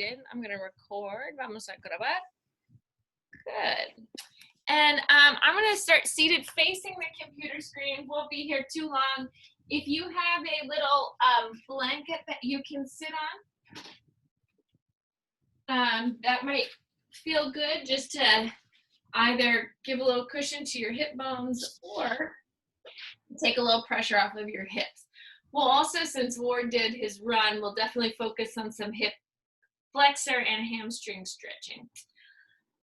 I'm going to record. Vamos a grabar. Good. And I'm going to start seated facing the computer screen. Won't be here too long. If you have a little blanket that you can sit on, that might feel good just to either give a little cushion to your hip bones or take a little pressure off of your hips. We'll also, since Ward did his run, we'll definitely focus on some hip flexor and hamstring stretching.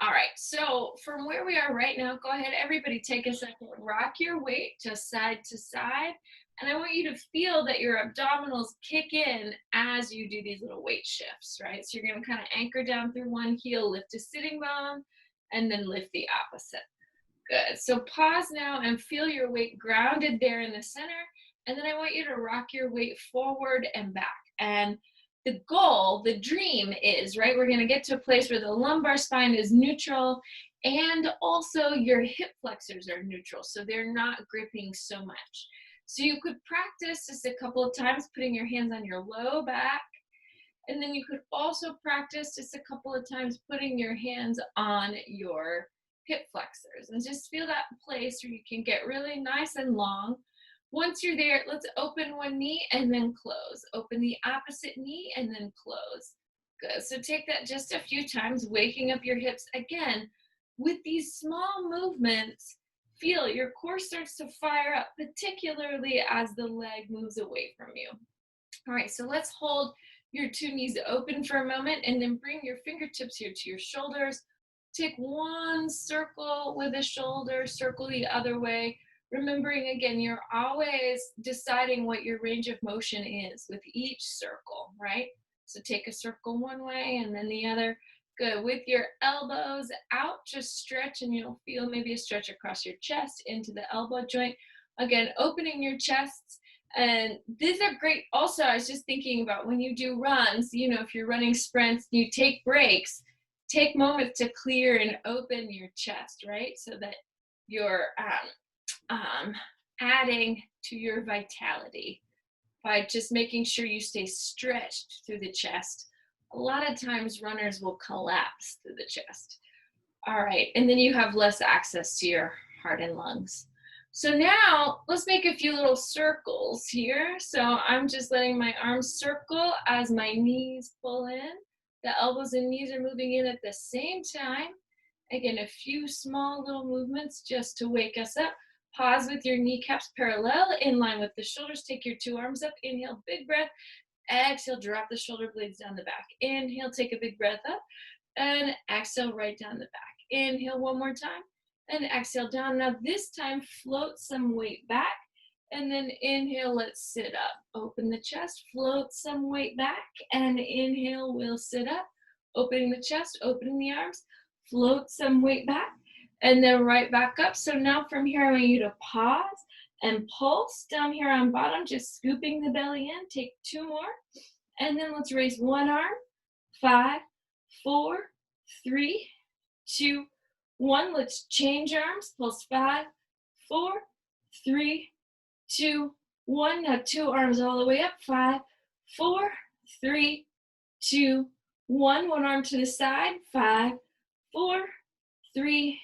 All right, so from where we are right now, go ahead, everybody take a second, rock your weight just side to side, and I want you to feel that your abdominals kick in as you do these little weight shifts, right? So you're gonna kind of anchor down through one heel, lift a sitting bone, and then lift the opposite. Good, so pause now and feel your weight grounded there in the center, and then I want you to rock your weight forward and back. And the goal, the dream is, right, we're going to get to a place where the lumbar spine is neutral and also your hip flexors are neutral, so they're not gripping so much. So you could practice just a couple of times putting your hands on your low back, and then you could also practice just a couple of times putting your hands on your hip flexors, and just feel that place where you can get really nice and long. Once you're there, let's open one knee and then close. Open the opposite knee and then close. Good, so take that just a few times, waking up your hips. Again, with these small movements, feel your core starts to fire up, particularly as the leg moves away from you. All right, so let's hold your two knees open for a moment and then bring your fingertips here to your shoulders. Take one circle with the shoulder, circle the other way. Remembering, again, you're always deciding what your range of motion is with each circle, right? So take a circle one way and then the other. Good. With your elbows out, just stretch, and you'll feel maybe a stretch across your chest into the elbow joint. Again, opening your chest. And these are great. Also, I was just thinking about when you do runs, you know, if you're running sprints, you take breaks, take moments to clear and open your chest, right? So that you're adding to your vitality by just making sure you stay stretched through the chest. A lot of times runners will collapse through the chest. All right, and then you have less access to your heart and lungs. So now let's make a few little circles here. So I'm just letting my arms circle as my knees pull in. The elbows and knees are moving in at the same time. Again, a few small little movements just to wake us up. Pause with your kneecaps parallel in line with the shoulders. Take your two arms up. Inhale, big breath. Exhale, drop the shoulder blades down the back. Inhale, take a big breath up. And exhale, right down the back. Inhale one more time. And exhale down. Now this time, float some weight back. And then inhale, let's sit up. Open the chest, float some weight back. And inhale, we'll sit up. Opening the chest, opening the arms. Float some weight back. And then right back up. So now from here, I want you to pause and pulse down here on bottom, just scooping the belly in. Take two more. And then let's raise one arm. 5, 4, 3, 2, 1. Let's change arms. Pulse 5, 4, 3, 2, 1. Now two arms all the way up. 5, 4, 3, 2, 1. One arm to the side. 5, 4, 3,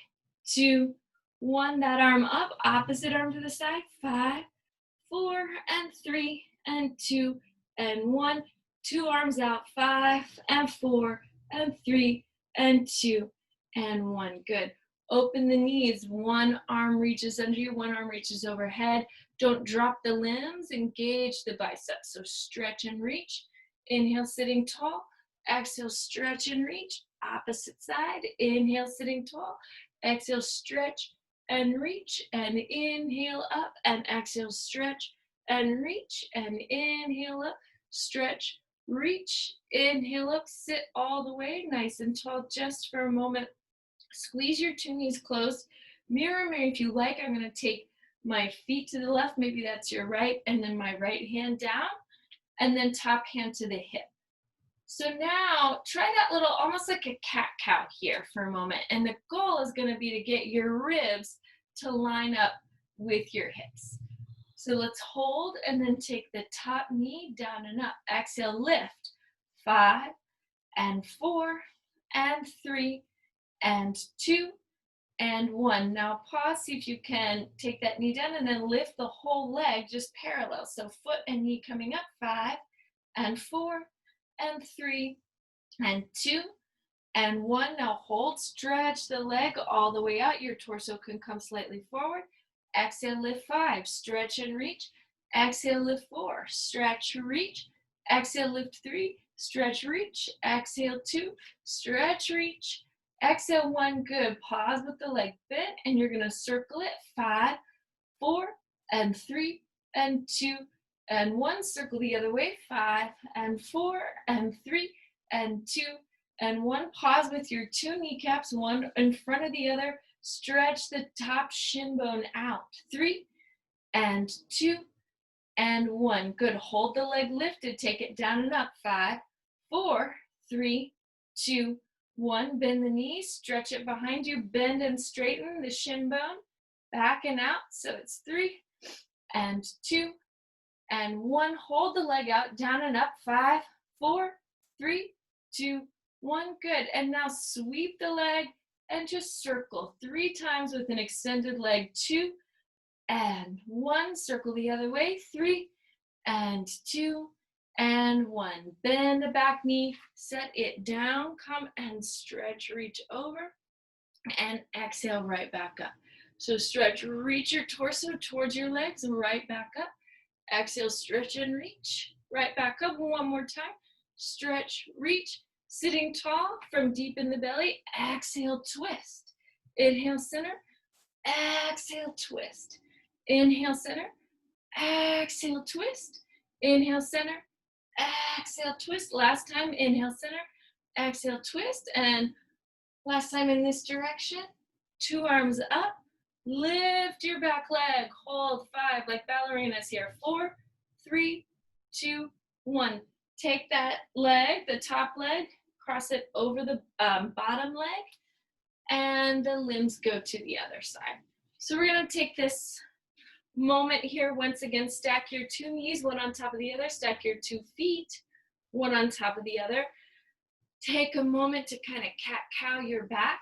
2, 1. That arm up. Opposite arm to the side. 5, 4, and 3, and 2, and 1. Two arms out. 5, and 4, and 3, and 2, and 1. Good. Open the knees. One arm reaches under you. One arm reaches overhead. Don't drop the limbs. Engage the biceps. So stretch and reach. Inhale, sitting tall. Exhale, stretch and reach. Opposite side. Inhale, sitting tall. Exhale, stretch and reach. And inhale up. And exhale, stretch and reach. And inhale up. Stretch, reach. Inhale up. Sit all the way nice and tall just for a moment. Squeeze your two knees closed. Mirror me if you like. I'm going to take my feet to the left. Maybe that's your right. And then my right hand down. And then top hand to the hip. So now try that little, almost like a cat-cow here for a moment. And the goal is going to be to get your ribs to line up with your hips. So let's hold and then take the top knee down and up. Exhale, lift. 5, and 4, and 3, and 2, and 1. Now pause, see if you can take that knee down and then lift the whole leg just parallel. So foot and knee coming up, 5, and 4, and 3, and 2, and 1. Now hold, stretch the leg all the way out. Your torso can come slightly forward. Exhale, lift 5, stretch and reach. Exhale, lift 4, stretch, reach. Exhale, lift 3, stretch, reach. Exhale, 2, stretch, reach. Exhale, 1, good. Pause with the leg bent, and you're gonna circle it, 5, 4, and 3, and 2, and 1. Circle the other way, 5, and 4, and 3, and 2, and 1. Pause with your 2 kneecaps, one in front of the other. Stretch the top shin bone out, 3, and 2, and 1. Good. Hold the leg lifted. Take it down and up. 5, 4, 3, 2, 1. Bend the knees. Stretch it behind you. Bend and straighten the shin bone. Back and out. So it's 3, and 2, and 1. Hold the leg out. Down and up. 5, 4, 3, 2, 1. Good. And now sweep the leg and just circle 3 times with an extended leg. 2, and 1. Circle the other way. 3, and 2, and 1. Bend the back knee, set it down, come and stretch, reach over, and exhale right back up. So stretch, reach your torso towards your legs, right back up. Exhale, stretch and reach, right back up. One more time. Stretch, reach, sitting tall from deep in the belly. Exhale, twist. Inhale, center. Exhale, twist. Inhale, center. Exhale, twist. Inhale, center. Exhale, twist. Last time, inhale, center. Exhale, twist. And last time in this direction. 2 arms up. Lift your back leg. Hold 5 like ballerinas here. 4, 3, 2, 1. Take that leg, the top leg, cross it over the bottom leg, and the limbs go to the other side. So we're going to take this moment here. Once again, stack your 2 knees, one on top of the other. Stack your 2 feet, one on top of the other. Take a moment to kind of cat-cow your back.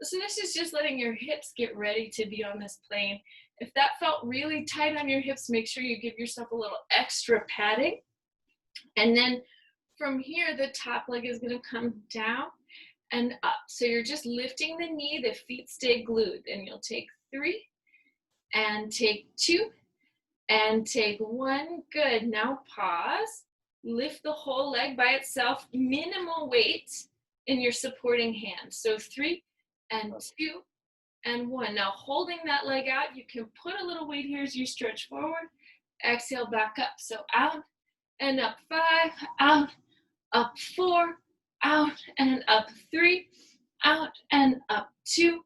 So this is just letting your hips get ready to be on this plane. If that felt really tight on your hips, make sure you give yourself a little extra padding. And then from here, the top leg is going to come down and up. So you're just lifting the knee, the feet stay glued. And you'll take 3, and take 2, and take 1. Good. Now pause. Lift the whole leg by itself. Minimal weight in your supporting hand. So 3, and 2, and 1. Now holding that leg out, you can put a little weight here as you stretch forward. Exhale, back up. So out and up 5, out, up 4, out and up 3, out and up 2,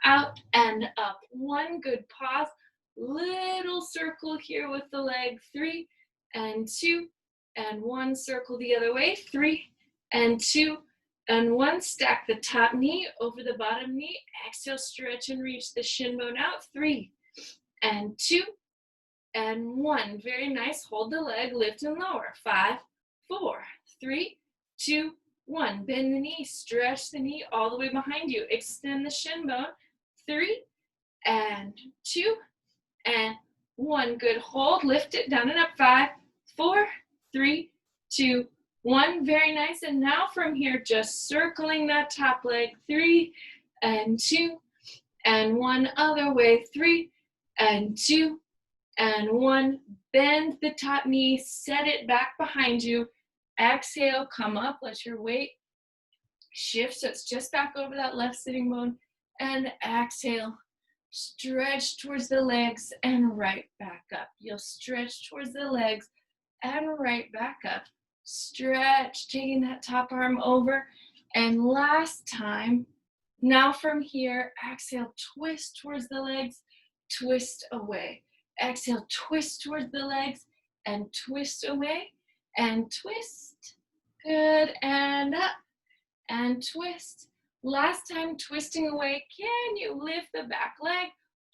out and up 1. Good. Pause. Little circle here with the leg. 3, and 2, and 1. Circle the other way. 3, and 2, and 1. Stack the top knee over the bottom knee. Exhale, stretch and reach the shin bone out. 3, and 2, and 1. Very nice. Hold the leg, lift and lower. 5, 4, 3, 2, 1. Bend the knee, stretch the knee all the way behind you. Extend the shin bone. 3, and 2, and 1. Good. Hold, lift it down and up. 5, 4, 3, 2, 1. Very nice. And now from here, just circling that top leg. 3, and 2, and 1. Other way. 3, and 2, and 1. Bend the top knee, set it back behind you. Exhale, come up, let your weight shift so it's just back over that left sitting bone. And exhale, stretch towards the legs and right back up. You'll stretch towards the legs and right back up. Stretch, taking that top arm over. And last time, now from here, exhale, twist towards the legs, twist away. Exhale, twist towards the legs and twist away and twist. Good. And up and twist. Last time, twisting away. Can you lift the back leg?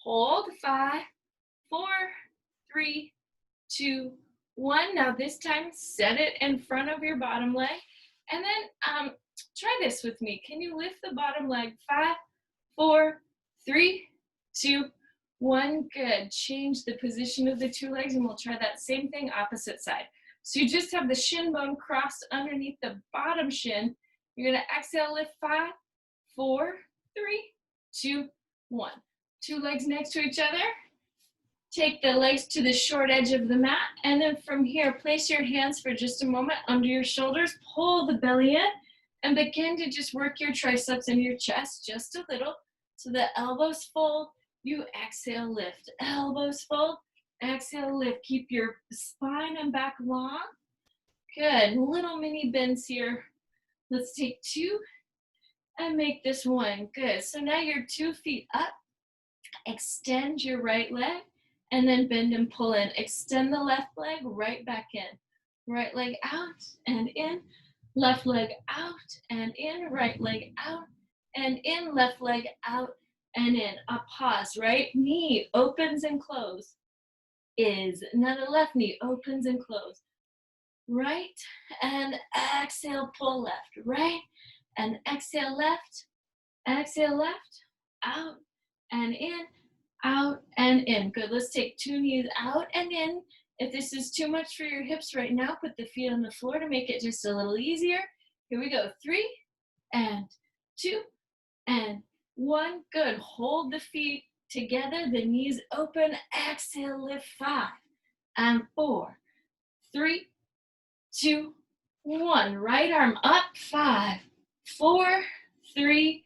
Hold. 5, 4, 3, 2, 1. Now this time, set it in front of your bottom leg And then try this with me. Can you lift the bottom leg? 5, 4, 3, 2, 1. Good. Change the position of the two legs, and we'll try that same thing opposite side. So you just have the shin bone crossed underneath the bottom shin. You're going to exhale, lift 5, 4, 3, 2, 1. Two legs next to each other. Take the legs to the short edge of the mat, and then from here, place your hands for just a moment under your shoulders, pull the belly in, and begin to just work your triceps and your chest just a little. So the elbows fold, you exhale, lift. Elbows fold, exhale, lift. Keep your spine and back long. Good, little mini bends here. Let's take 2 and make this 1. Good, so now you're 2 feet up. Extend your right leg and then bend and pull in. Extend the left leg, right back in. Right leg out and in. Left leg out and in. Right leg out and in. Left leg out and in. A pause. Right knee opens and closes. Is. Now the left knee opens and closes. Right and exhale, pull left. Right and exhale, left. Exhale, left. Out and in, out and in. Good. Let's take 2 knees out and in. If this is too much for your hips right now, put the feet on the floor to make it just a little easier. Here we go. 3 and 2 and 1. Good. Hold the feet together. The knees open. Exhale, lift 5 and 4, 3, 2, 1. Right arm up. 5, 4, 3,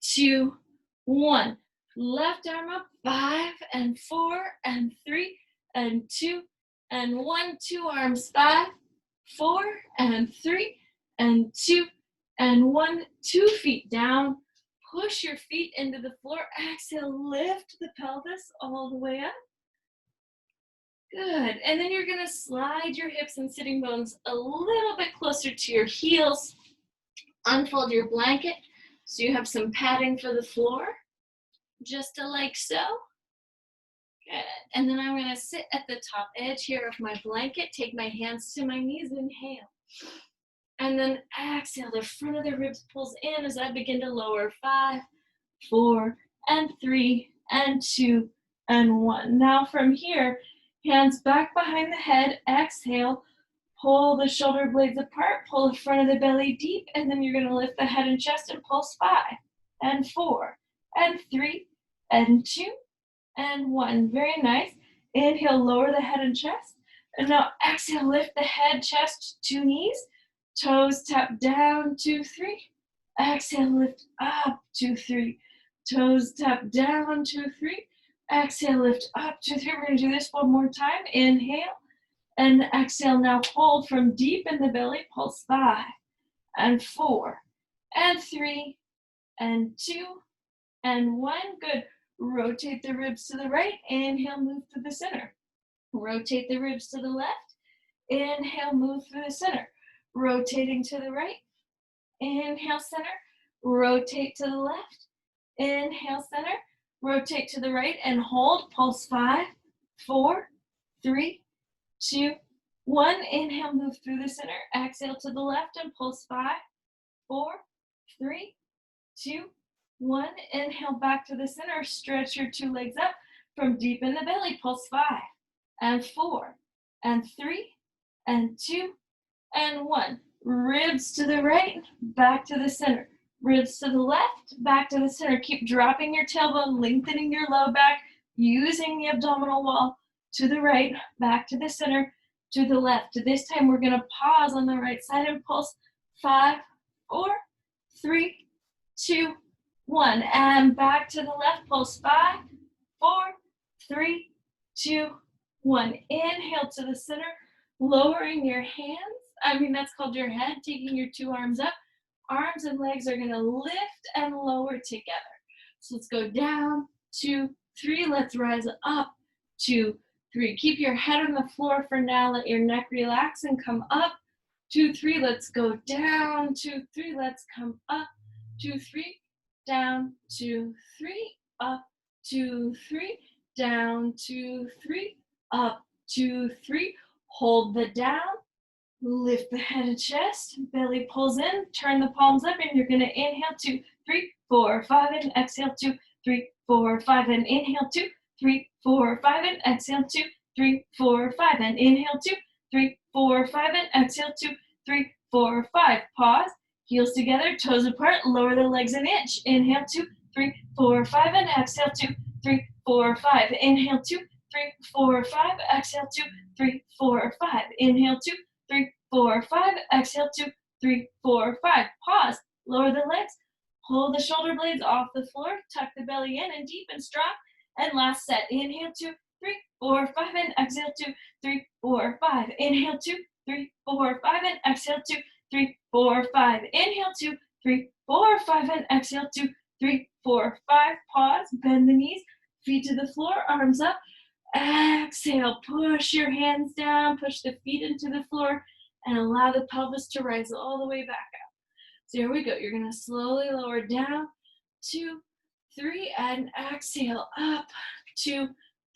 2, 1. Left arm up. 5 and 4 and 3 and 2 and 1. 2 arms. 5, 4 and 3 and 2 and 1. 2 feet down. Push your feet into the floor. Exhale, lift the pelvis all the way up. Good. And then you're going to slide your hips and sitting bones a little bit closer to your heels. Unfold your blanket so you have some padding for the floor, just like so. Good. And then I'm going to sit at the top edge here of my blanket, take my hands to my knees, inhale. And then exhale, the front of the ribs pulls in as I begin to lower. 5, 4, and 3, and 2, and 1. Now from here, hands back behind the head, exhale, pull the shoulder blades apart, pull the front of the belly deep, and then you're going to lift the head and chest and pulse 5, and 4, and 3, and 2, and 1. Very nice. Inhale, lower the head and chest. And now exhale, lift the head, chest, 2 knees. Toes tap down, 2, 3. Exhale, lift up, 2, 3. Toes tap down, 2, 3. Exhale, lift up, 2, 3. We're going to do this one more time. Inhale and exhale. Now hold from deep in the belly. Pulse 5 and 4 and 3 and 2 and 1. Good. Rotate the ribs to the right. Inhale, move to the center. Rotate the ribs to the left. Inhale, move through the center. Rotating to the right. Inhale, center. Rotate to the left. Inhale, center. Rotate to the right and hold. Pulse 5, 4, 3, 2, 1. Inhale, move through the center. Exhale to the left and pulse 5, 4, 3, 2, 1. Inhale back to the center. Stretch your 2 legs up from deep in the belly. Pulse 5 and 4 and 3 and 2 and 1. Ribs to the right, back to the center. Ribs to the left, back to the center. Keep dropping your tailbone, lengthening your low back, using the abdominal wall. To the right, back to the center, to the left. This time we're going to pause on the right side and pulse 5, 4, 3, 2, 1. And back to the left, pulse 5, 4, 3, 2, 1. Inhale to the center, lowering your hands. That's called your head, taking your 2 arms up. Arms and legs are going to lift and lower together. So let's go down, 2, 3. Let's rise up, 2, 3. Keep your head on the floor for now. Let your neck relax and come up. 2, 3. Let's go down. 2, 3. Let's come up. 2, 3. Down. 2, 3. Up. 2, 3. Down. 2, 3. Up. 2, 3. Hold the down. Lift the head and chest, belly pulls in, turn the palms up, and you're gonna inhale 2, 3, 4, 5, and exhale 2, 3, 4, 5, and inhale 2, 3, 4, 5, and exhale 2, 3, 4, 5, and inhale 2, 3, 4, 5, and exhale 2, 3, 4, 5. Pause, heels together, toes apart, lower the legs an inch. Inhale 2, 3, 4, 5, and exhale 2, 3, 4, 5. Inhale 2, 3, 4, 5, exhale 2, 3, 4, 5. Inhale 2, 3, 4, 5. Exhale 2, 3, 4, 5. Pause. Lower the legs. Pull the shoulder blades off the floor. Tuck the belly in and deep and strong. And last set. Inhale 2, 3, 4, 5, and exhale 2, 3, 4, 5. Inhale 2, 3, 4, 5, and exhale 2, 3, 4, 5. Inhale 2, 3, 4, 5, and exhale 2, 3, 4, 5. Pause. Bend the knees. Feet to the floor. Arms up. Exhale, push your hands down, push the feet into the floor, and allow the pelvis to rise all the way back up. So here we go. You're going to slowly lower down, 2, 3, and exhale, up, 2,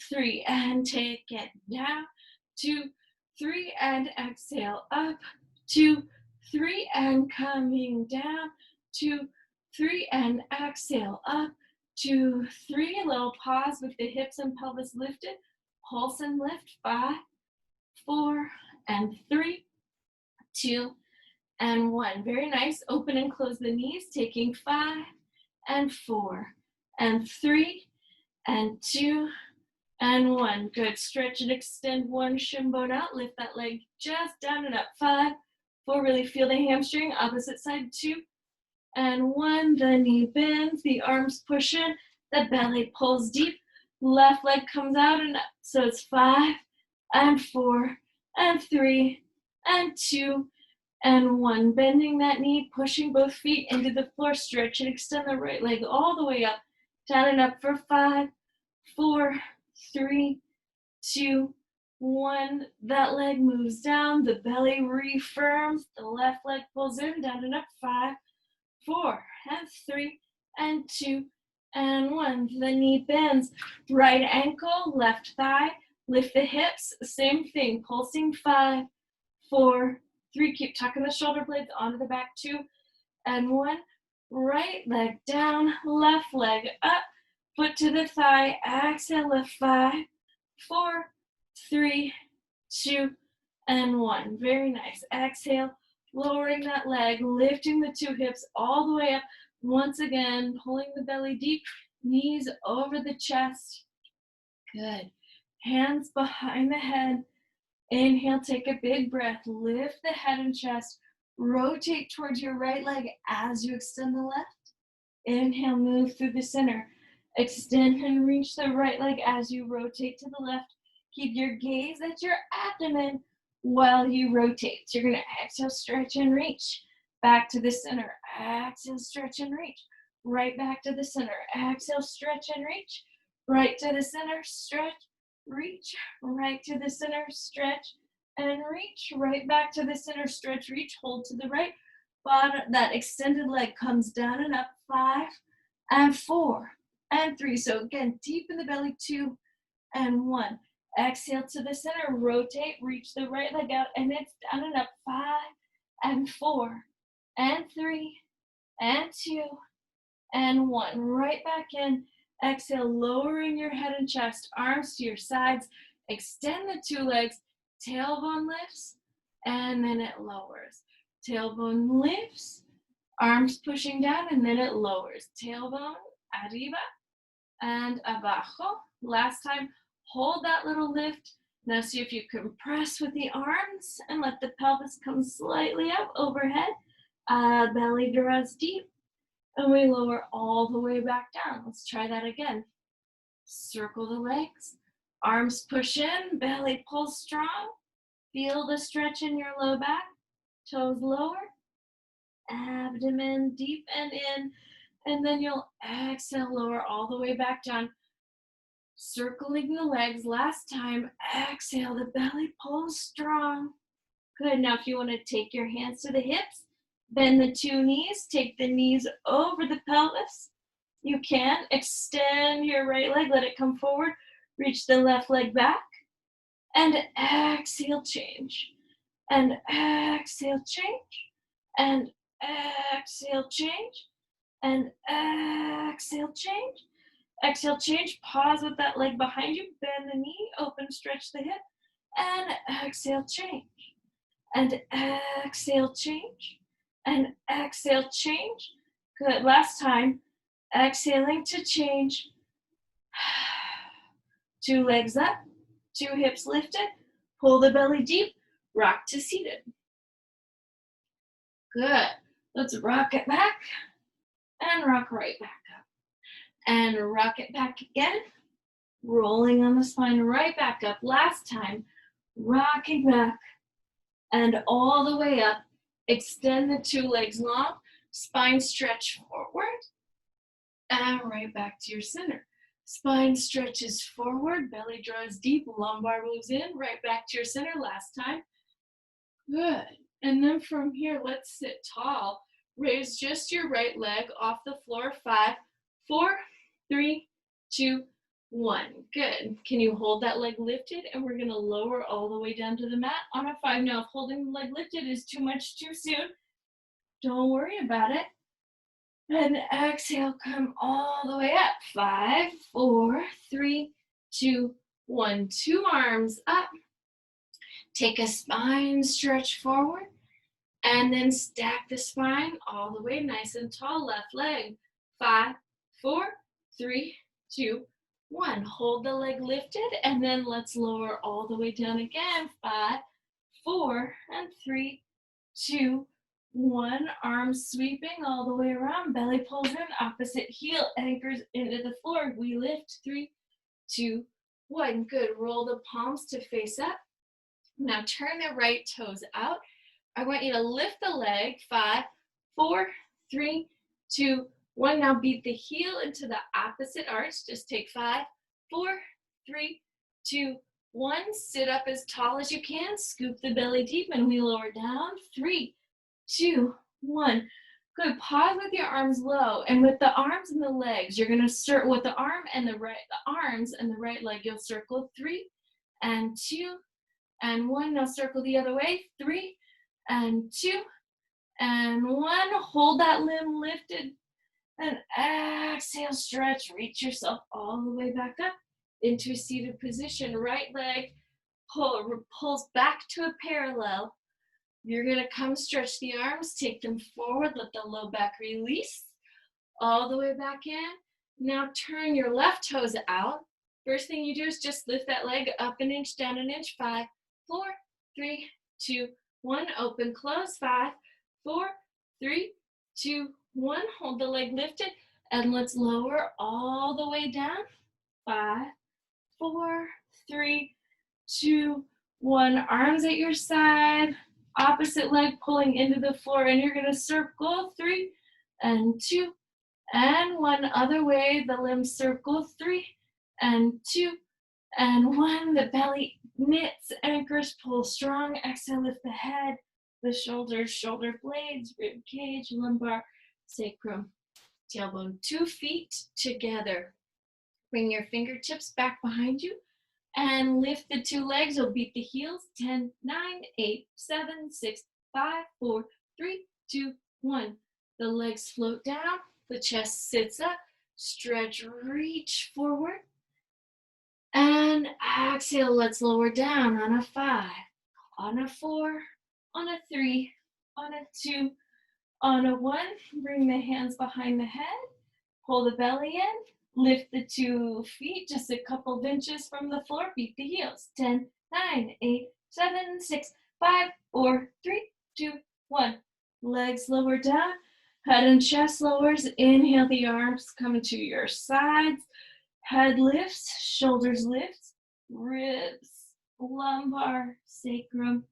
3, and take it down, 2, 3, and exhale, up, 2, 3, and coming down, 2, 3, and exhale, up, 2, 3, a little pause with the hips and pelvis lifted, pulse and lift, 5, 4, and 3, 2, and 1. Very nice. Open and close the knees, taking 5, and 4, and 3, and 2, and 1. Good. Stretch and extend one shin bone out. Lift that leg just down and up. 5, 4. Really feel the hamstring. Opposite side. 2, and 1. The knee bends. The arms push in. The belly pulls deep. Left leg comes out and up. So it's 5, and 4, and 3, and 2, and 1. Bending that knee, pushing both feet into the floor. Stretch and extend the right leg all the way up. Down and up for 5, 4, 3, 2, 1. That leg moves down. The belly refirms. The left leg pulls in. Down and up. 5, 4, and 3, and 2, and 1. The knee bends. Right ankle, left thigh. Lift the hips. Same thing. Pulsing. 5, 4, 3. Keep tucking the shoulder blades onto the back. 2, and 1. Right leg down. Left leg up. Foot to the thigh. Exhale. Lift. 5, 4, 3, 2, and 1. Very nice. Exhale. Lowering that leg. Lifting the 2 hips all the way up. Once again, pulling the belly deep, knees over the chest. Good. Hands behind the head. Inhale, take a big breath. Lift the head and chest. Rotate towards your right leg as you extend the left. Inhale, move through the center. Extend and reach the right leg as you rotate to the left. Keep your gaze at your abdomen while you rotate. So you're going to exhale, stretch, and reach. Back to the center. Exhale, stretch, and reach. Right back to the center. Exhale, stretch, and reach. Right to the center, stretch, reach. Right to the center, stretch, and reach. Right back to the center, stretch, reach. Hold to the right. Bottom, that extended leg comes down and up. 5, and 4, and 3. So again, deep in the belly. 2, and 1. Exhale to the center. Rotate, reach the right leg out, and it's down and up. 5, and 4, and 3, and 2, and 1. Right back in. Exhale, lowering your head and chest, arms to your sides. Extend the 2 legs. Tailbone lifts, and then it lowers. Tailbone lifts, arms pushing down, and then it lowers. Tailbone, arriba, and abajo. Last time, hold that little lift. Now see if you can press with the arms and let the pelvis come slightly up overhead. Belly draws deep, and we lower all the way back down. Let's try that again. Circle the legs, arms push in, belly pulls strong. Feel the stretch in your low back, toes lower, abdomen deep and in, and then you'll exhale, lower all the way back down. Circling the legs. Last time, exhale, the belly pulls strong. Good. Now if you want to take your hands to the hips, bend the 2 knees, take the knees over the pelvis. You can extend your right leg, let it come forward, reach the left leg back, and exhale, change. and exhale, change, and exhale, change, and exhale, change. Exhale, change, pause with that leg behind you, bend the knee, open, stretch the hip, and exhale, change, and exhale, change, and exhale, change. Good, last time, exhaling to change. 2 legs up, 2 hips lifted, pull the belly deep, rock to seated. Good, let's rock it back, and rock right back up. And rock it back again, rolling on the spine right back up. Last time, rocking back and all the way up. Extend the 2 legs long, spine stretch forward, and right back to your center. Spine stretches forward, belly draws deep, lumbar moves in, right back to your center. Last time. Good. And then from here, let's sit tall. Raise just your right leg off the floor. 5, 4, 3, 2, 1. Good. Can you hold that leg lifted? And we're going to lower all the way down to the mat on a 5. Now, if holding the leg lifted is too much too soon, don't worry about it. And exhale, come all the way up. 5, 4, 3, 2, 1. 2 arms up. Take a spine stretch forward. And then stack the spine all the way nice and tall. Left leg. 5, 4, 3, 2, 1. Hold the leg lifted, and then let's lower all the way down again. 5, 4, and 3, 2, 1. Arms sweeping all the way around. Belly pulls in. Opposite heel anchors into the floor. We lift. 3, 2, 1. Good. Roll the palms to face up. Now turn the right toes out. I want you to lift the leg. 5, 4, 3, 2, 1. Now beat the heel into the opposite arch. Just take 5, 4, 3, 2, 1. Sit up as tall as you can. Scoop the belly deep and we lower down. 3, 2, 1. Good. Pause with your arms low, and with the arms and the legs, you're going to circle with the arms and the right leg. You'll circle 3 and 2 and 1. Now circle the other way. 3 and 2 and 1. Hold that limb lifted and exhale, stretch. Reach yourself all the way back up into a seated position. Right leg pulls back to a parallel. You're going to come stretch the arms, take them forward, let the low back release all the way back in. Now turn your left toes out. First thing you do is just lift that leg up an inch, down an inch. 5, 4, 3, 2, 1. Open, close. 5, 4, 3, 2, 1. Hold the leg lifted, and let's lower all the way down. 5, 4, 3, 2, 1. Arms at your side. Opposite leg pulling into the floor, and you're going to circle. 3 and 2 and 1. Other way, the limbs circle. 3 and 2 and 1. The belly knits, anchors, pull strong. Exhale, lift the head, the shoulders, shoulder blades, rib cage, lumbar, sacrum, tailbone. 2 feet together. Bring your fingertips back behind you and lift the 2 legs. We'll beat the heels. 10, 9, 8, 7, 6, 5, 4, 3, 2, 1. The legs float down. The chest sits up. Stretch, reach forward. And exhale, let's lower down on a 5, on a 4, on a 3, on a 2, on a 1. Bring the hands behind the head. Pull the belly in. Lift the 2 feet just a couple of inches from the floor. Beat the heels. 10, 9, 8, 7, 6, 5, 4, 3, 2, 1. Legs lower down. Head and chest lowers. Inhale, the arms come to your sides. Head lifts, shoulders lifts, ribs, lumbar, sacrum,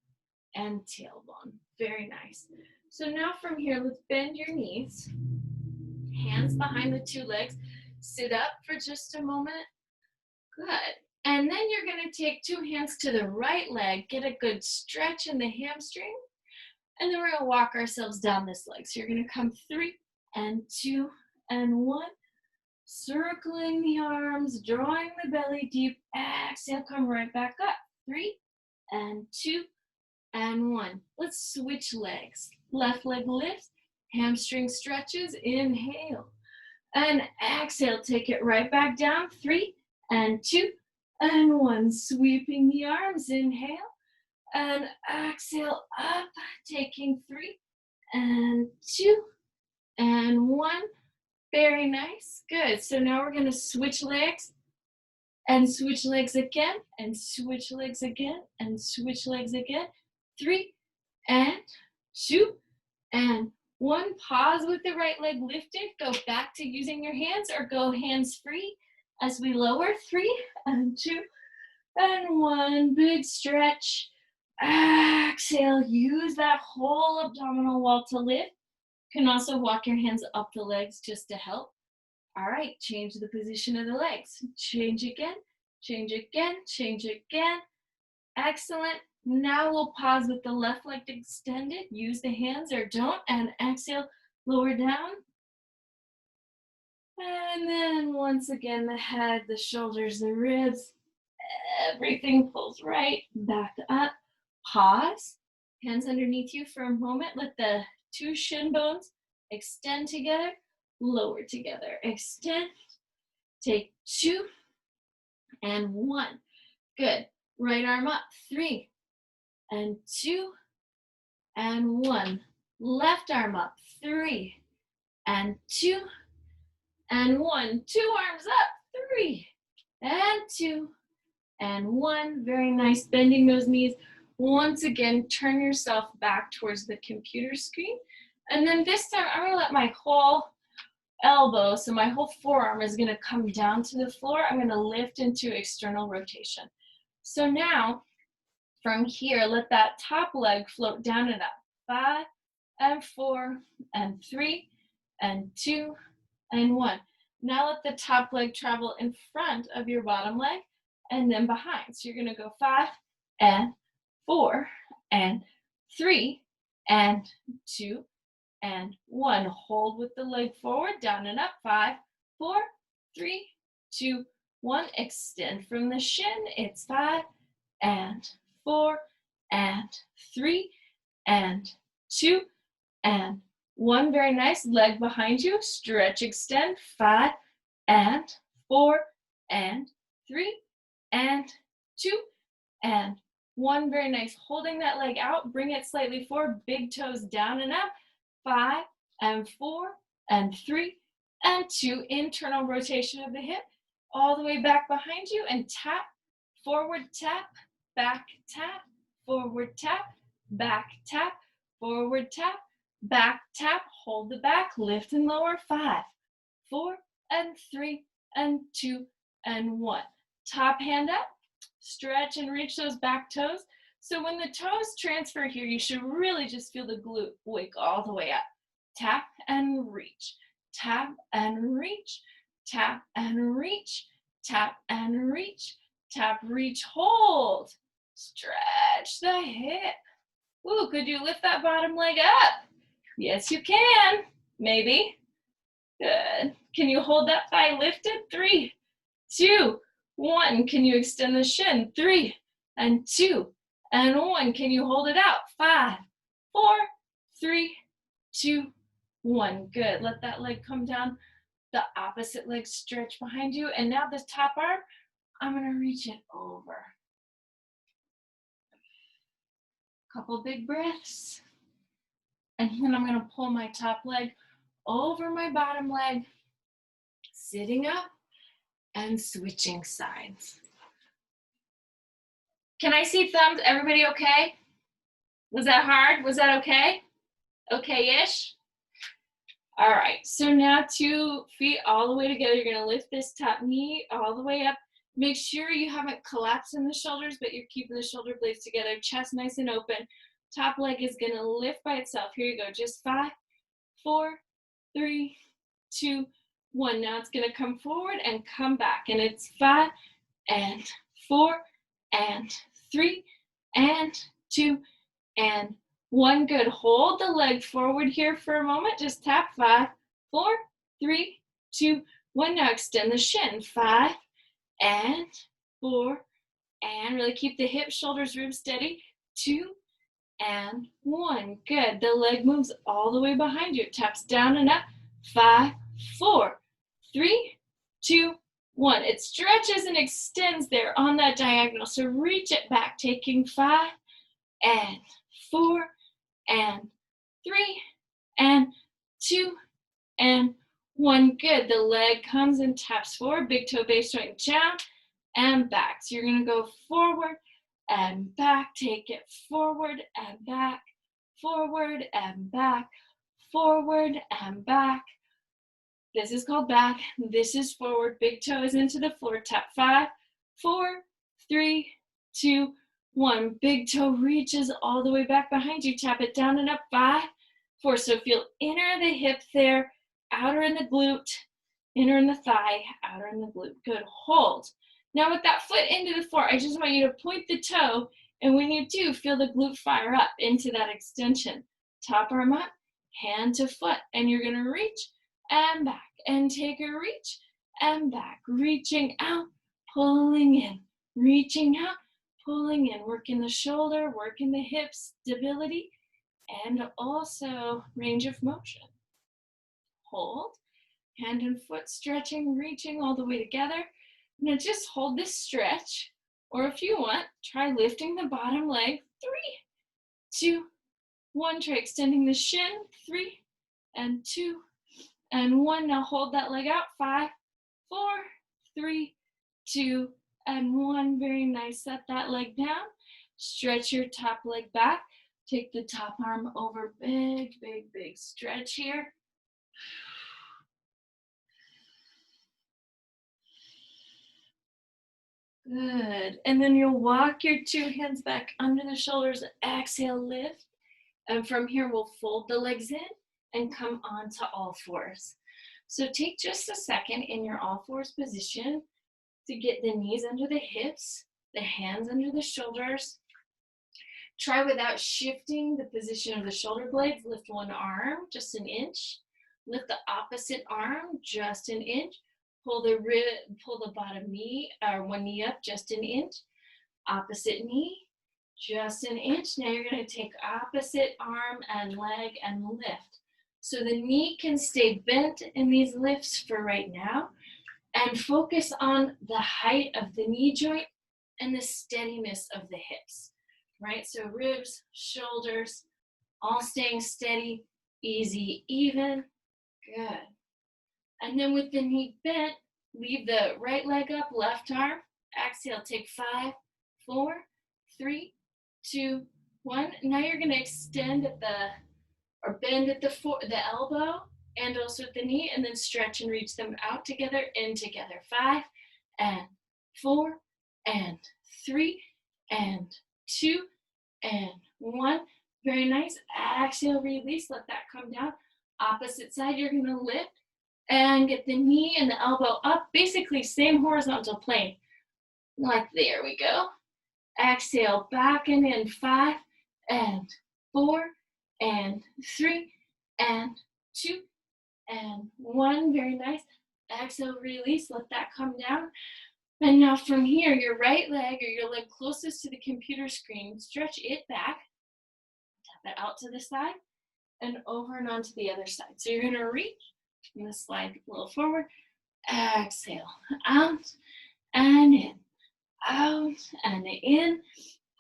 and tailbone. Very nice. So now from here, let's bend your knees. Hands behind the 2 legs. Sit up for just a moment. Good. And then you're going to take 2 hands to the right leg. Get a good stretch in the hamstring. And then we're going to walk ourselves down this leg. So you're going to come 3 and 2 and 1. Circling the arms, drawing the belly deep. Exhale, come right back up. 3 and 2 and 1. Let's switch legs. Left leg lifts, hamstring stretches, inhale. And exhale, take it right back down. 3 and 2 and 1. Sweeping the arms, inhale. And exhale up, taking 3 and 2 and 1. Very nice, good. So now we're gonna switch legs and switch legs again and switch legs again and switch legs again. 3 and 2 and 1. Pause with the right leg lifted. Go back to using your hands or go hands free as we lower. 3 and 2 and 1. Big stretch. Exhale. Use that whole abdominal wall to lift. You can also walk your hands up the legs just to help. All right, change the position of the legs. Change again, change again, change again. Excellent. Now we'll pause with the left leg extended. Use the hands or don't, and exhale, lower down. And then once again, the head, the shoulders, the ribs, everything pulls right back up. Pause. Hands underneath you for a moment. Let the two shin bones extend together, lower together. Extend. Take 2 and 1. Good. Right arm up. 3 and 2 and 1. Left arm up. 3 and 2 and 1. 2 arms up. 3 and 2 and 1. Very nice. Bending those knees. Once again, turn yourself back towards the computer screen. And then this time, I'm going to let my whole elbow, so my whole forearm is going to come down to the floor. I'm going to lift into external rotation. So now, from here, let that top leg float down and up. 5 and 4 and 3 and 2 and 1. Now let the top leg travel in front of your bottom leg and then behind. So you're going to go 5 and 4 and 3 and 2 and 1. Hold with the leg forward, down and up. 5, 4, 3, 2, 1. Extend from the shin. It's 5 and 4 and 3 and 2 and 1. Very nice. Leg behind you. Stretch, extend. 5 and 4 and 3 and 2 and 1. Very nice. Holding that leg out. Bring it slightly forward. Big toes down and up. 5 and 4 and 3 and 2. Internal rotation of the hip. All the way back behind you and tap. Forward tap. Back tap. Forward tap. Back tap. Forward tap. Back tap. Hold the back. Lift and lower. 5, 4 and 3 and 2 and 1. Top hand up. Stretch and reach those back toes. So when the toes transfer here, you should really just feel the glute wake all the way up. Tap and reach. Tap and reach. Tap and reach. Tap and reach. Tap, reach, hold. Stretch the hip. Ooh, could you lift that bottom leg up? Yes, you can. Maybe. Good. Can you hold that thigh lifted? 3, 2, 1. Can you extend the shin? 3 and 2 and 1. Can you hold it out? 5, 4, 3, 2, 1. Good. Let that leg come down. The opposite leg stretch behind you. And now this top arm, I'm going to reach it over. Couple big breaths. And then I'm going to pull my top leg over my bottom leg, sitting up and switching sides. Can I see thumbs? Everybody okay? Was that hard? Was that okay? Okay-ish? All right, so now 2 feet all the way together. You're gonna lift this top knee all the way up. Make sure you haven't collapsed in the shoulders, but you're keeping the shoulder blades together, chest nice and open. Top leg is gonna lift by itself. Here you go, just 5, 4, 3, 2, 1. Now it's gonna come forward and come back, and it's 5 and 4 and 3 and 2 and 1. Good. Hold the leg forward here for a moment. Just tap. 5, 4, 3, 2, 1. Now extend the shin. 5 and 4 and really keep the hips, shoulders, ribs steady. 2 and 1. Good. The leg moves all the way behind you. It taps down and up. 5, 4, 3, 2, 1. It stretches and extends there on that diagonal. So reach it back, taking 5 and 4 and 3 and 2 and 1. Good. The leg comes and taps forward. Big toe base joint down and back. So you're going to go forward and back. Take it forward and back, forward and back, forward and back. This is called back. This is forward. Big toe is into the floor. Tap 5, 4, 3, 2, 1. Big toe reaches all the way back behind you. Tap it down and up. 5, 4. So feel inner in the hip there, outer in the glute, inner in the thigh, outer in the glute. Good. Hold. Now with that foot into the floor, I just want you to point the toe, and when you do, feel the glute fire up into that extension. Top arm up, hand to foot, and you're going to reach and back, and take a reach and back, reaching out, pulling in, reaching out, pulling in, working the shoulder, working the hips, stability, and also range of motion. Hold, hand and foot stretching, reaching all the way together. Now just hold this stretch, or if you want, try lifting the bottom leg. 3, 2, 1. Try extending the shin. 3 and 2 and 1. Now hold that leg out. 5, 4, 3, 2 and 1. Very nice. Set that leg down. Stretch your top leg back. Take the top arm over. Big, big, big stretch here. Good. And then you'll walk your 2 hands back under the shoulders. Exhale, lift. And from here, we'll fold the legs in and come onto all fours. So take just a second in your all fours position to get the knees under the hips, the hands under the shoulders. Try without shifting the position of the shoulder blades. Lift one arm just an inch. Lift the opposite arm just an inch. Pull the bottom knee, or one knee up just an inch. Opposite knee, just an inch. Now you're going to take opposite arm and leg and lift. So the knee can stay bent in these lifts for right now, and focus on the height of the knee joint and the steadiness of the hips, right? So ribs, shoulders, all staying steady, easy, even. Good. And then with the knee bent, leave the right leg up, left arm. Exhale, take 5, 4, 3, 2, 1. Now you're going to extend at or bend at the elbow and also at the knee, and then stretch and reach them out together, in together. 5 and 4 and 3 and 2 and 1. Very nice. Exhale, release. Let that come down. Opposite side, you're going to lift and get the knee and the elbow up, basically same horizontal plane. Like there we go. Exhale, back and in. 5 and 4 and 3 and 2 and 1. Very nice. Exhale, release. Let that come down. And now from here, your right leg or your leg closest to the computer screen, stretch it back. Tap it out to the side and over and onto the other side. So you're going to reach. I'm going to slide a little forward. Exhale, out and in, out and in,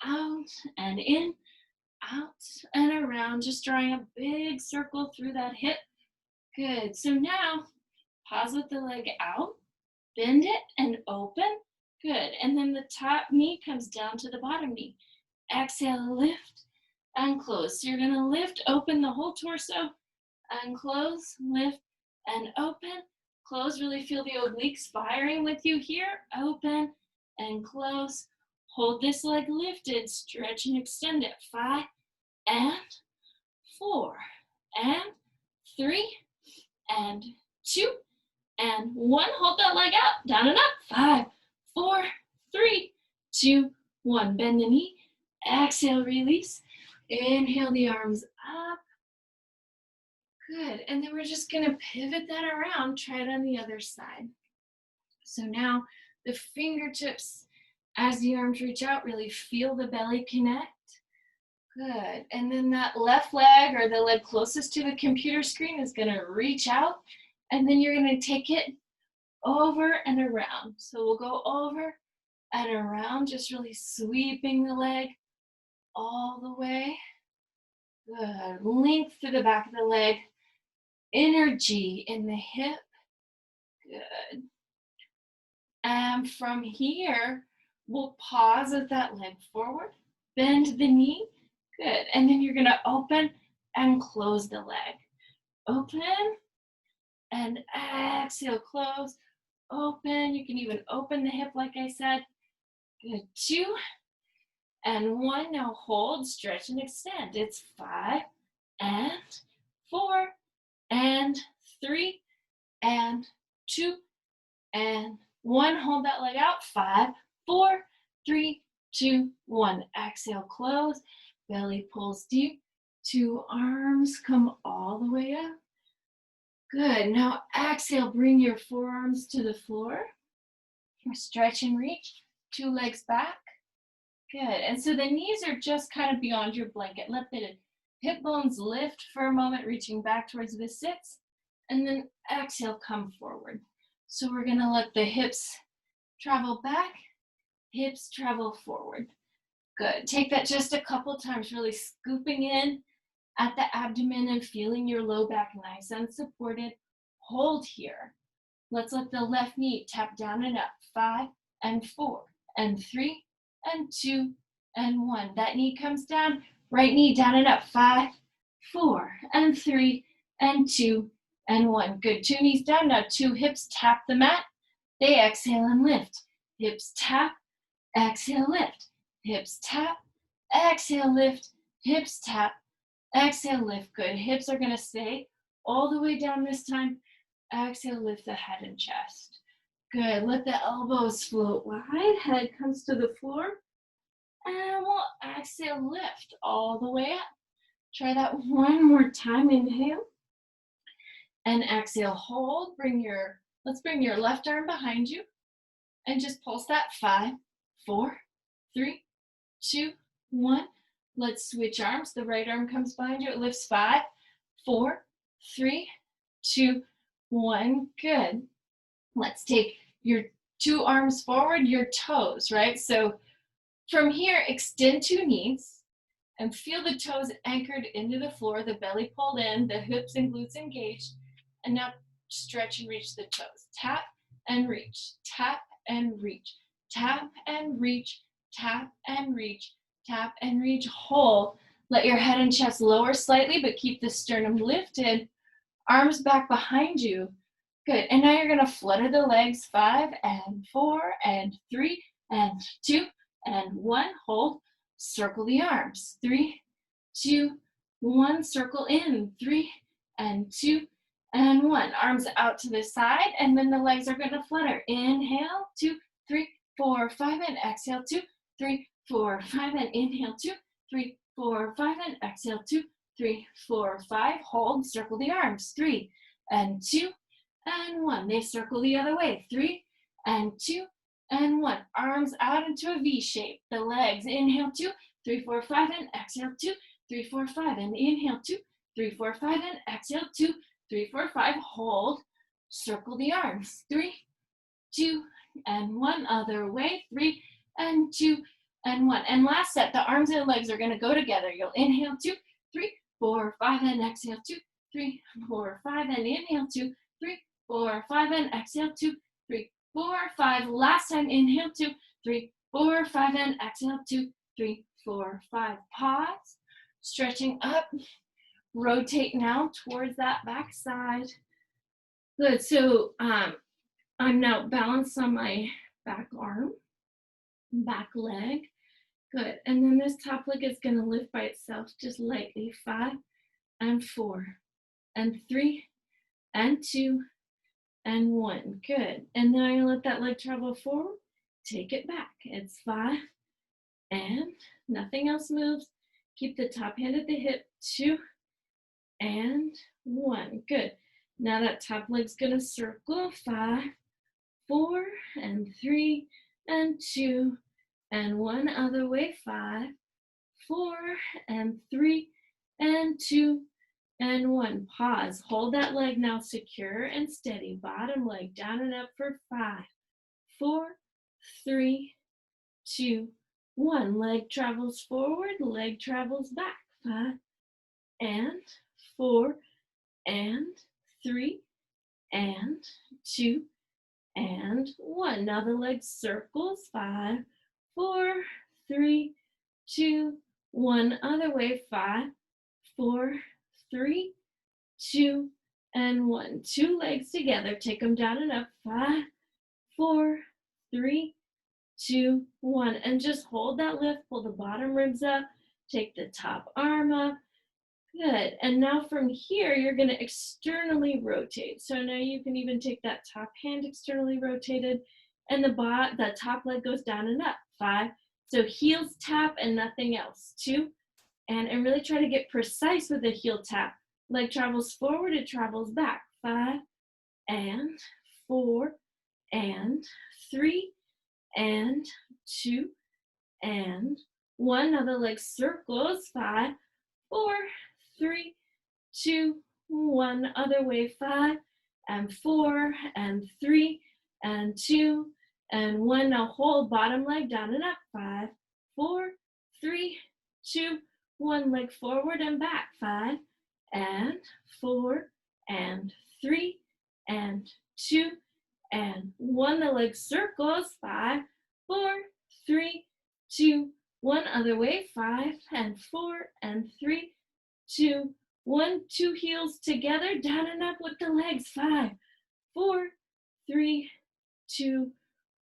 out and in, out and around. Just drawing a big circle through that hip. Good. So now, pause with the leg out, bend it and open. Good. And then the top knee comes down to the bottom knee. Exhale, lift and close. So you're going to lift, open the whole torso and close, lift, and open, close. Really feel the obliques firing with you here. Open and close. Hold this leg lifted. Stretch and extend it. 5 and 4 and 3 and 2 and 1. Hold that leg out. Down and up. 5, 4, 3, 2, 1. Bend the knee. Exhale, release. Inhale the arms up. Good. And then we're just going to pivot that around. Try it on the other side. So now the fingertips, as the arms reach out, really feel the belly connect. Good. And then that left leg or the leg closest to the computer screen is going to reach out, and then you're going to take it over and around. So we'll go over and around, just really sweeping the leg all the way. Good. Length through the back of the leg. Energy in the hip. Good. And from here, we'll pause with that leg forward. Bend the knee. Good. And then you're going to open and close the leg. Open and exhale, close. Open. You can even open the hip like I said. Good. 2 and 1. Now hold, stretch, and extend. It's 5 and 4 and 3 and 2 and 1. Hold that leg out. 5, 4, 3, 2, 1. Exhale, close. Belly pulls deep. 2 arms come all the way up. Good. Now exhale, bring your forearms to the floor. Stretch and reach. 2 legs back. Good. And so the knees are just kind of beyond your blanket. Let the hip bones lift for a moment, reaching back towards the sits. And then exhale, come forward. So we're going to let the hips travel back, hips travel forward. Good. Take that just a couple times, really scooping in at the abdomen and feeling your low back nice and supported. Hold here. Let's let the left knee tap down and up. 5 and 4 and 3 and 2 and 1. That knee comes down. Right knee down and up. 5, 4 and 3 and 2 and 1. Good. 2 knees down. Now 2 hips tap the mat. They exhale and lift. Hips tap. Exhale, lift. Hips tap. Exhale, lift. Hips tap. Exhale, lift. Good. Hips are going to stay all the way down this time. Exhale, lift the head and chest. Good. Let the elbows float wide. Head comes to the floor. And we'll exhale, lift all the way up. Try that one more time. Inhale. And exhale, hold. Let's bring your left arm behind you. And just pulse that. 5, 4, 3, 2, 1. Let's switch arms. The right arm comes behind you. It lifts. 5, 4, 3, 2, 1. Good. Let's take your 2 arms forward, your toes, right? So from here, extend 2 knees and feel the toes anchored into the floor, the belly pulled in, the hips and glutes engaged. And now stretch and reach the toes. Tap and reach, tap and reach, tap and reach, tap and reach, tap and reach. Hold. Let your head and chest lower slightly, but keep the sternum lifted. Arms back behind you. Good. And now you're going to flutter the legs. 5 and 4 and 3 and 2 and 1. Hold. Circle the arms. 3, 2, 1. Circle in. 3 and 2 and 1. Arms out to the side, and then the legs are going to flutter. Inhale. 2, 3, 4, 5, and exhale. 2, 3, 4, 5, and inhale. 2, 3, 4, 5, and exhale. 2, 3, 4, 5. Hold. Circle the arms. 3 and 2 and 1. They circle the other way. 3 and 2 and 1. Arms out into a V shape. The legs. Inhale. 2, 3, 4, 5, and exhale. 2, 3, 4, 5, and inhale. 2, 3, 4, 5, and exhale. 2, 3, 4, 5. Hold. Circle the arms. 3, 2, and 1. Other way. 3 and 2 and 1. And last set, the arms and legs are going to go together. You'll inhale. 2, 3, 4, 5, and exhale. 2, 3, 4, 5, and inhale. 2, 3, 4, 5, and exhale. 2, 3, 4, 5. Last time, inhale. 2, 3, 4, 5, and exhale. 2, 3, 4, 5. Pause. Stretching up. Rotate now towards that back side. Good. So I'm now balanced on my back arm, back leg. Good. And then this top leg is going to lift by itself just lightly. 5 and 4 and 3 and 2 and 1. Good. And then I'm going to let that leg travel forward. Take it back. It's 5 and nothing else moves. Keep the top hand at the hip. 2 and 1. Good. Now that top leg's going to circle. 5, 4, and 3, and 2, and 1. Other way. 5, 4 and 3 and 2 and 1. Pause. Hold that leg now secure and steady. Bottom leg down and up for 5, 4, 3, 2, 1. Leg travels forward, leg travels back. 5 and 4 and 3 and 2 and 1. Now the leg circles. 5, 4, 3, 2, 1. Other way. 5, 4, 3, 2, and 1. Two legs together. Take them down and up. 5, 4, 3, 2, 1. And just hold that lift. Pull the bottom ribs up. Take the top arm up. Good. And now from here, you're going to externally rotate. So now you can even take that top hand externally rotated, and the top leg goes down and up. 5. So heels tap and nothing else. 2. And really try to get precise with the heel tap. Leg travels forward, it travels back. 5 and 4 and 3 and 2 and 1. Now the leg circles. 5, 4, 3, 2, 1. Other way. 5 and 4 and 3 and 2 and 1. Now hold bottom leg down and up. 5, 4, 3, 2, 1. Leg forward and back. 5 and 4 and 3 and 2 and 1. The leg circles. 5, 4, 3, 2, 1. Other way. 5 and 4 and 3, 2, 1. Two heels together, down and up with the legs. 5, 4, 3, 2,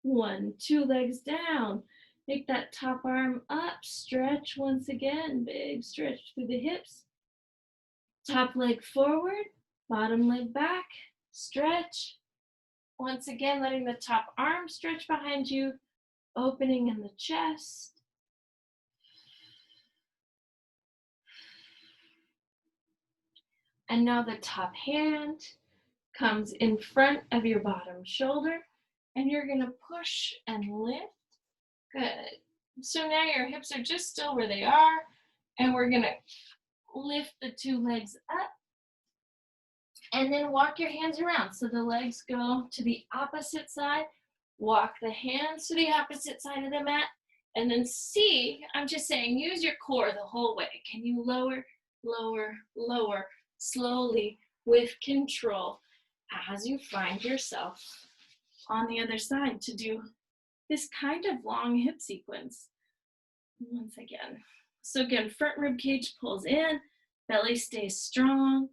1. Two legs down. Take that top arm up. Stretch once again. Big stretch through the hips. Top leg forward, bottom leg back. Stretch. Once again, letting the top arm stretch behind you. Opening in the chest. And now the top hand comes in front of your bottom shoulder, and you're going to push and lift. Good. So now your hips are just still where they are, and we're going to lift the two legs up, and then walk your hands around. So the legs go to the opposite side. Walk the hands to the opposite side of the mat, and then see, I'm just saying, use your core the whole way. Can you lower, lower, lower, slowly with control as you find yourself on the other side to do this kind of long hip sequence once again. So again, front rib cage pulls in, belly stays strong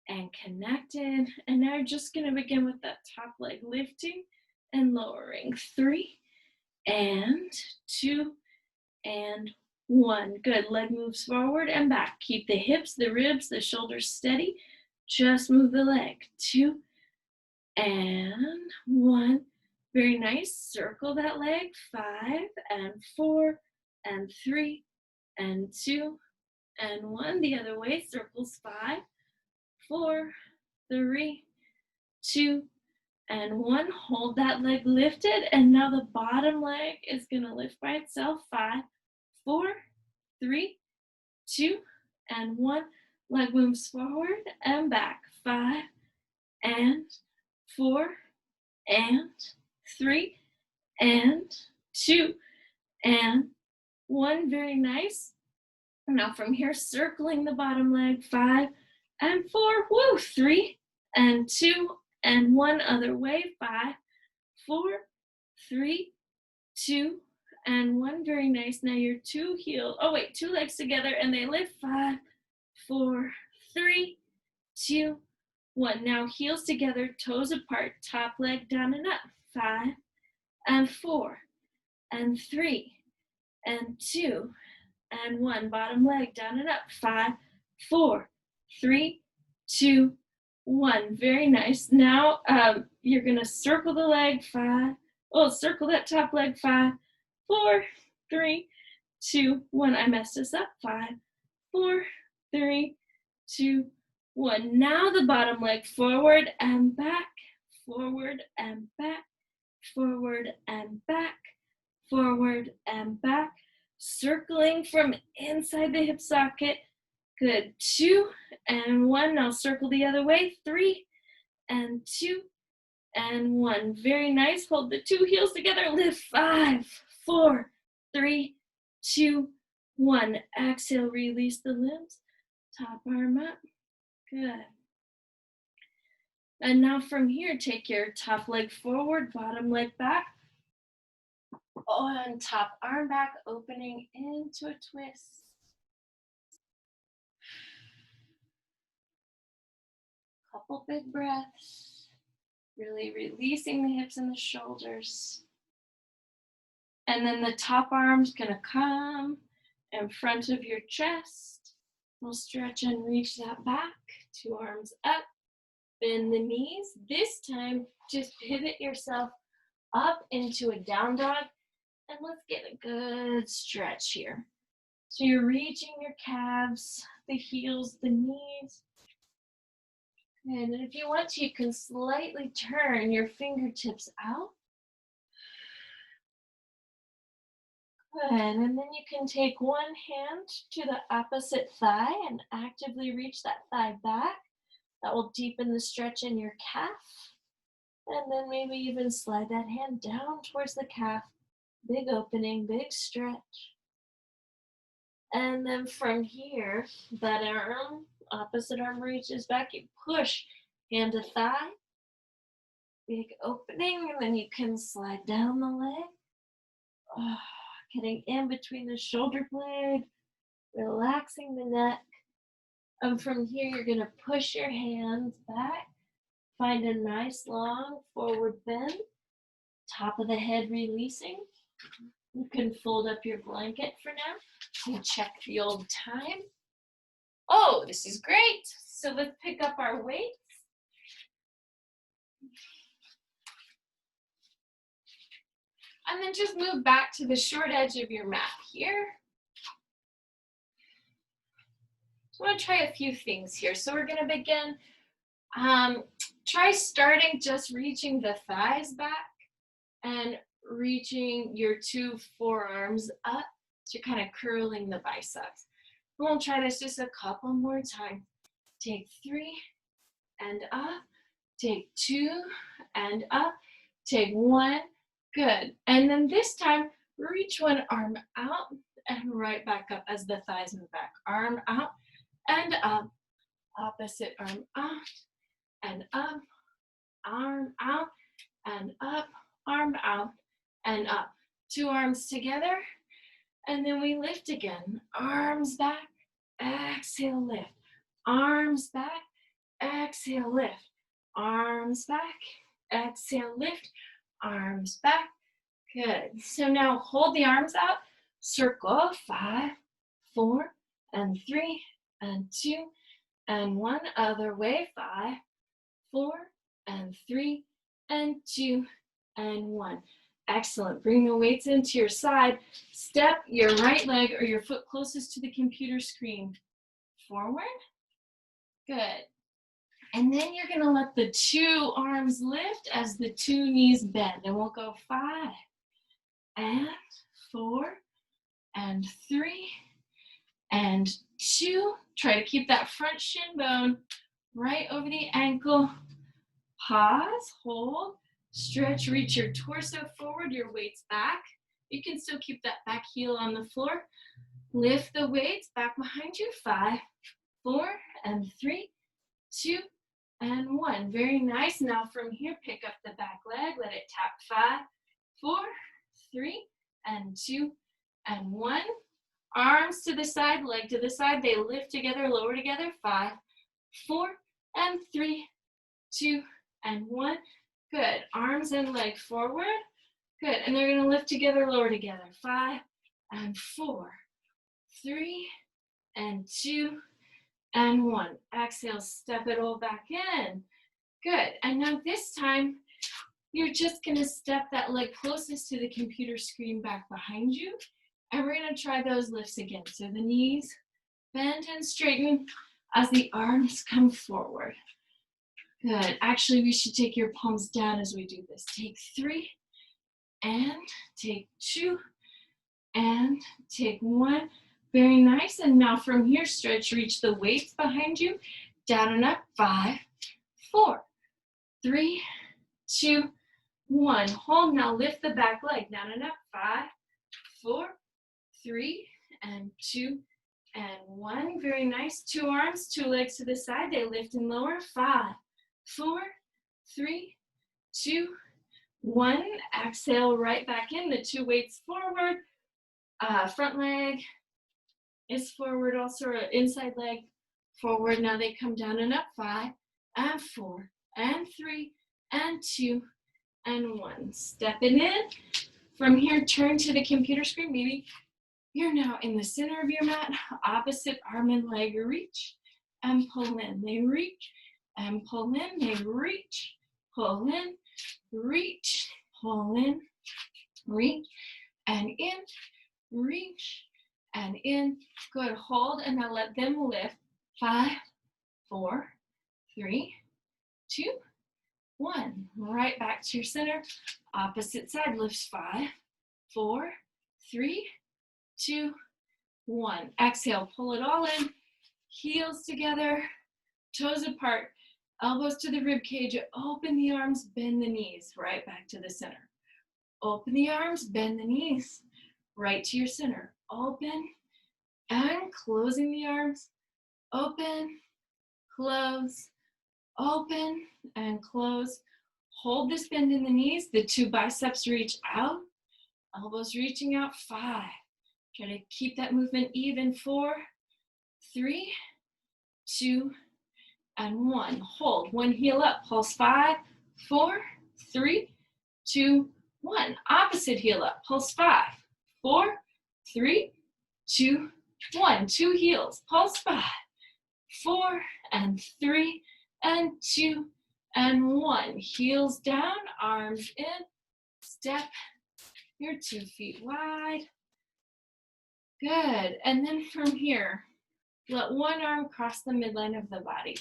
and connected. And now you're just going to begin with that top leg lifting and lowering. 3 and 2 and 1. Good. Leg moves forward and back. Keep the hips, the ribs, the shoulders steady. Just move the leg. 2 and 1. Very nice. Circle that leg. 5 and 4 and 3 and 2 and 1. The other way. Circles. 5, 4, 3, 2, and 1. Hold that leg lifted. And now the bottom leg is going to lift by itself. 5, 4, 3, 2, and 1. Leg moves forward and back. 5 and 4 and 3 and 2 and 1. Very nice. Now from here, circling the bottom leg. 5 and 4. Woo! 3 and 2 and 1. Other way. 5, 4, 3, 2, and 1. Very nice. Now your two legs together, and they lift. 5, 4, 3, 2, 1. Now heels together, toes apart, top leg down and up. 5 and 4 and 3 and 2 and 1. Bottom leg down and up. 5, 4, 3, 2, 1. Very nice. Now you're going to circle the leg. Circle that top leg. 5, 4, 3, 2, 1. I messed this up. 5, 4, 3, 2, 1. Now the bottom leg forward and back, forward and back, forward and back, forward and back, Circling from inside the hip socket. Good, 2 and 1. Now circle the other way, 3 and 2 and 1. Very nice. Hold the 2 heels together. Lift, 5, 4, 3, 2, 1. Exhale, release the limbs. Top arm up. Good. And now from here, take your top leg forward, bottom leg back. On top arm back, opening into a twist. Couple big breaths. Really releasing the hips and the shoulders. And then the top arm's gonna come in front of your chest. We'll stretch and reach that back. 2 arms up. Bend the knees. This time, just pivot yourself up into a down dog. And let's get a good stretch here. So you're reaching your calves, the heels, the knees. And if you want to, you can slightly turn your fingertips out. Good, and then you can take one hand to the opposite thigh and actively reach that thigh back. That will deepen the stretch in your calf. And then maybe even slide that hand down towards the calf. Big opening, big stretch. And then from here, that arm, opposite arm reaches back. You push hand to thigh. Big opening, and then you can slide down the leg. Oh, getting in between the shoulder blade, relaxing the neck. And from here, you're going to push your hands back. Find a nice long forward bend. Top of the head releasing. You can fold up your blanket for now. You check the old time. Oh, this is great. So let's pick up our weights. And then just move back to the short edge of your mat here. So I want to try a few things here. So we're going to begin. Try starting just reaching the thighs back and reaching your 2 forearms up. So you're kind of curling the biceps. We'll try this just a couple more times. Take 3 and up. Take 2 and up. Take 1. Good. And then this time, reach one arm out and right back up as the thighs move back. Arm out and up. Opposite arm out and up. Arm out and up. Arm out and up. 2 arms together. And then we lift again. Arms back. Exhale, lift. Arms back. Exhale, lift. Arms back. Exhale, lift. Arms back. Good. So now hold the arms out. Circle. 5, 4, and 3, and 2, and 1. Other way. 5, 4, and 3, and 2, and 1. Excellent. Bring the weights into your side. Step your right leg or your foot closest to the computer screen forward. Good. And then you're going to let the 2 arms lift as the 2 knees bend. And we'll go 5 and 4 and 3 and 2. Try to keep that front shin bone right over the ankle. Pause, hold, stretch, reach your torso forward, your weights back. You can still keep that back heel on the floor. Lift the weights back behind you. 5, 4, and 3, 2, and 1. Very nice. Now from here, pick up the back leg. Let it tap. 5, 4, 3, and 2, and 1. Arms to the side, leg to the side. They lift together, lower together. 5, 4, and 3, 2, and 1. Good. Arms and leg forward. Good. And they're going to lift together, lower together. 5, and 4, 3, and 2, and 1. Exhale, step it all back in. Good. And now this time, you're just going to step that leg closest to the computer screen back behind you. And we're going to try those lifts again. So the knees bend and straighten as the arms come forward. Good. Actually, we should take your palms down as we do this. Take 3 and take 2 and take one. Very nice. And now from here, stretch, reach the weights behind you. Down and up. 5, 4, 3, 2, 1. Hold. Now lift the back leg. Down and up. 5, 4, 3, and 2, and 1. Very nice. 2 arms, 2 legs to the side. They lift and lower. 5, 4, 3, 2, 1. Exhale right back in. The 2 weights forward. Front leg is forward, also inside leg forward. Now they come down and up. 5, and 4, and 3, and 2, and 1. Stepping in. From here, turn to the computer screen. Maybe you're now in the center of your mat. Opposite arm and leg reach and pull in. They reach and pull in. They reach, pull in, reach, pull in, reach, and in, reach, and in. Good. Hold, and now let them lift. 5, 4, 3, 2, 1. Right back to your center. Opposite side lifts. 5, 4, 3, 2, 1. Exhale, pull it all in. Heels together, toes apart, elbows to the rib cage. Open the arms, bend the knees. Right back to the center. Open the arms, bend the knees. Right to your center. Open and closing the arms. Open, close, open, and close. Hold this bend in the knees. The 2 biceps reach out. Elbows reaching out. 5. Try to keep that movement even. 4, 3, 2, and 1. Hold. 1 heel up. Pulse. 5, 4, 3, 2, 1. Opposite heel up. Pulse. 5, 4, 3, 2, 1. 2 heels. Pulse. 5, 4, and 3, and 2, and 1. Heels down, arms in. Step your 2 feet wide. Good. And then from here, let one arm cross the midline of the body.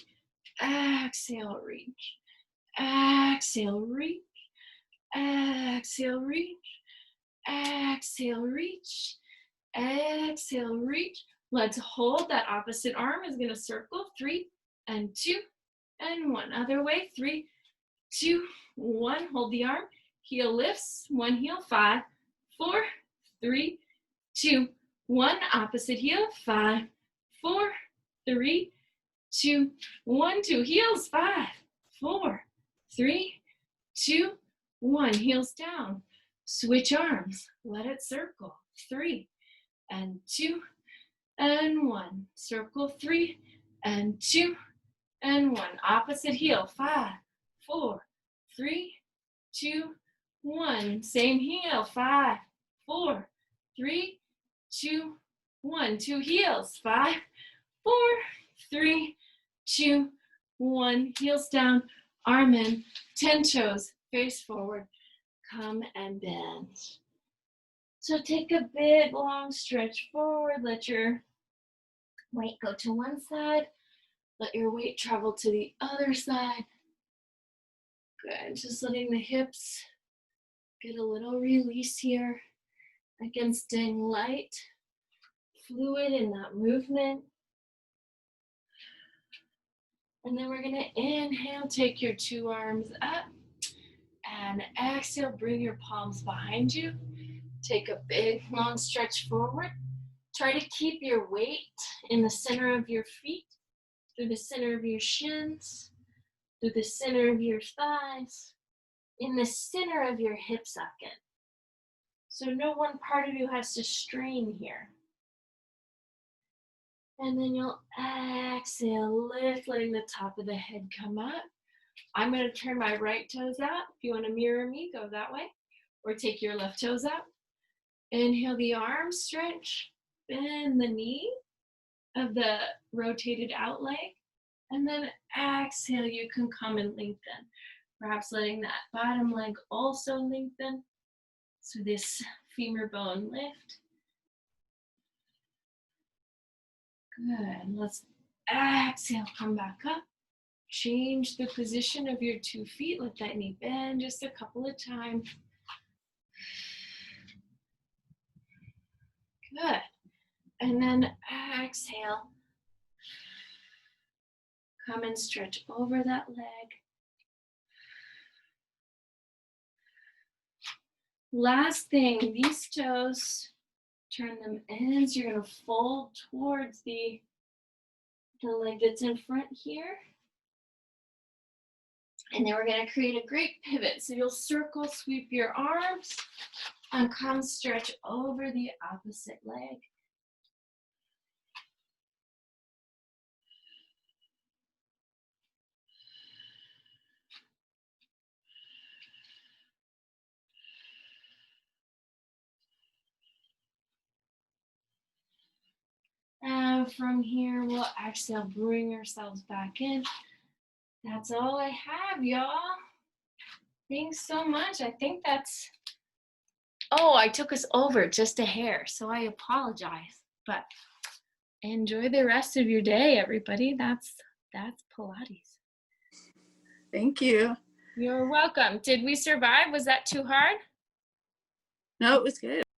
Exhale, reach. Exhale, reach. Exhale, reach. Exhale, reach. Exhale, reach. Let's hold. That opposite arm is going to circle. 3, and 2, and 1. Other way. 3, 2, 1. Hold the arm. Heel lifts. 1 heel. 5, 4, 3, 2, 1. Opposite heel. 5, 4, 3, 2, 1. 2 heels. 5, 4, 3, 2, 1. Heels down. Switch arms. Let it circle. 3, and 2, and 1. Circle. 3, and 2, and 1. Opposite heel. 5, 4, 3, 2, 1. Same heel. 5, 4, 3, 2, 1. 2 heels. 5, 4, 3, 2, 1. Heels down. Arm in. 10 toes. Face forward. Come and bend. So take a big long stretch forward. Let your weight go to one side. Let your weight travel to the other side. Good. Just letting the hips get a little release here. Again, staying light, fluid in that movement. And then we're going to inhale, take your 2 arms up. And exhale, bring your palms behind you. Take a big, long stretch forward. Try to keep your weight in the center of your feet, through the center of your shins, through the center of your thighs, in the center of your hip socket. So no one part of you has to strain here. And then you'll exhale, lift, letting the top of the head come up. I'm going to turn my right toes out. If you want to mirror me, go that way. Or take your left toes out. Inhale the arms, stretch, bend the knee of the rotated out leg. And then exhale, you can come and lengthen. Perhaps letting that bottom leg also lengthen. So this femur bone lift. Good. Let's exhale, come back up. Change the position of your 2 feet. Let that knee bend just a couple of times. Good. And then exhale. Come and stretch over that leg. Last thing, these toes, turn them in. So you're going to fold towards the leg that's in front here. And then we're going to create a great pivot. So you'll circle, sweep your arms, and come stretch over the opposite leg. And from here, we'll exhale, bring ourselves back in. That's all I have, y'all. Thanks so much. I think that's, oh, I took us over just a hair, so I apologize. But enjoy the rest of your day, everybody. That's Pilates. Thank you. You're welcome. Did we survive? Was that too hard? No, it was good.